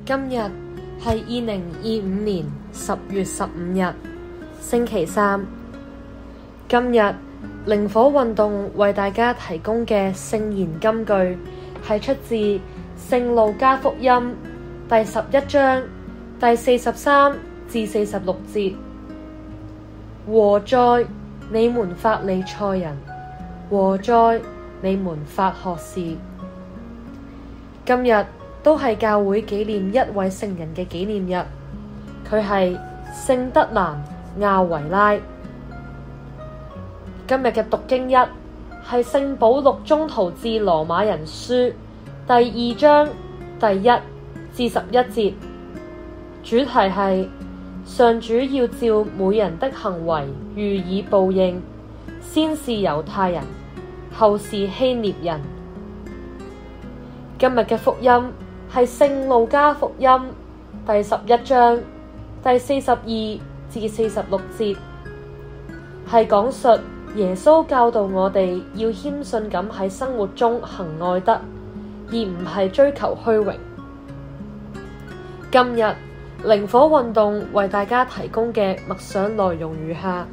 今日係2025年10月15日，星期三。今日靈火運動為大家提供嘅聖言金句係出自聖路加福音第11章第43至46節。禍哉，你們法利賽人！禍哉，你們法學士！今日都係教會紀念一位聖人嘅紀念日，佢係聖德蘭亞維拉。今日嘅讀經一係聖保祿宗徒致羅馬人書第2章第1至11節，主題係上主要照每人的行為予以報應，先是猶太人，後是希臘人。今日嘅福音係聖路加福音第11章第42至46節，係講述耶穌教導我哋要謙遜咁喺生活中行愛德，而唔係追求虛榮。今日靈火運動為大家提供嘅默想內容如下：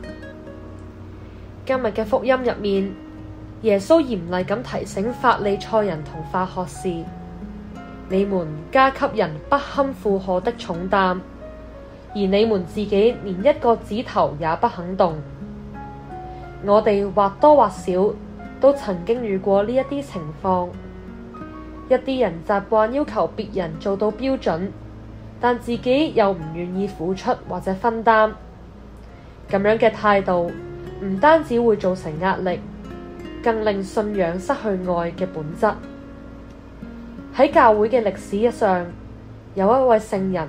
今日嘅福音入面，耶穌嚴厲咁提醒法利賽人同法學士，你們加給人不堪負荷的重擔，而你們自己連一個指頭也不肯動。我哋或多或少都曾經遇過呢一啲情況，一啲人習慣要求別人做到標準，但自己又唔願意付出或者分擔。咁樣嘅態度唔單止會造成壓力，更令信仰失去愛嘅本質。喺教會嘅歷史上，有一位聖人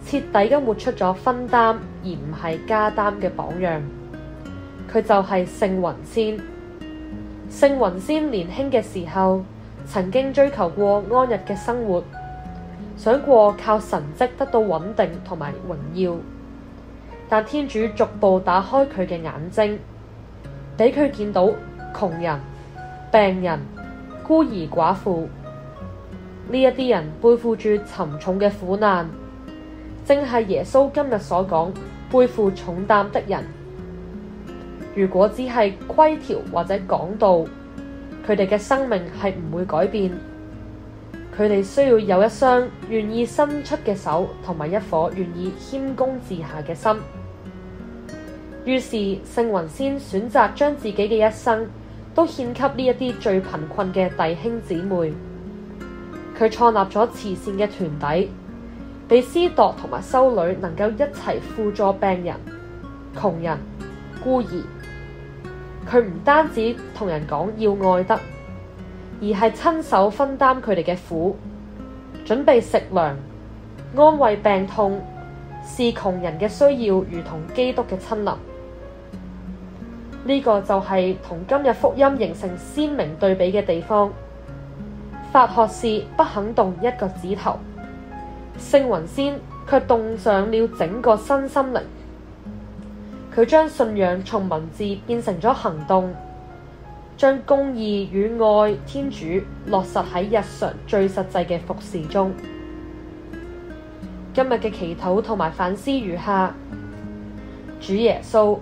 徹底咁活出咗分擔而唔係加擔嘅榜樣，佢就係聖雲仙。聖雲仙年輕嘅時候，曾經追求過安逸嘅生活，想過靠神蹟得到穩定同埋榮耀，但天主逐步打開佢嘅眼睛，俾佢見到窮人、病人、孤兒寡婦呢一啲人背負住沉重嘅苦難，正係耶穌今日所講背負重擔的人。如果只係規條或者講道，佢哋嘅生命係唔會改變。佢哋需要有一雙願意伸出嘅手，同埋一顆願意謙恭自下嘅心。於是聖雲仙選擇將自己嘅一生都獻給呢一啲最貧困嘅弟兄姊妹。佢創立咗慈善嘅團體，俾司鐸同埋修女能夠一齊輔助病人、窮人、孤兒。佢唔單止同人講要愛德，而係親手分擔佢哋嘅苦，準備食糧，安慰病痛，視窮人嘅需要如同基督嘅親臨。呢個就係同今日福音形成鮮明對比嘅地方。法學士不肯動一個指頭，聖雲仙卻動上了整個新心靈。佢將信仰從文字變成咗行動，將公義與愛天主落實喺日常最實際嘅服事中。今日嘅祈禱同埋反思如下：主耶穌，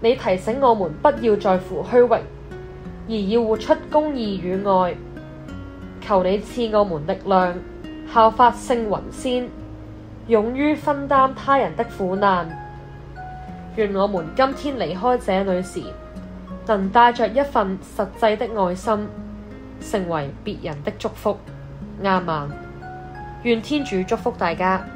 你提醒我們不要在乎虛榮，而要活出公義與愛。求你賜我們力量，效法聖雲仙，勇於分擔他人的苦難。願我們今天離開這裡時，能帶着一份實際的愛心，成為別人的祝福。亞孟。願天主祝福大家。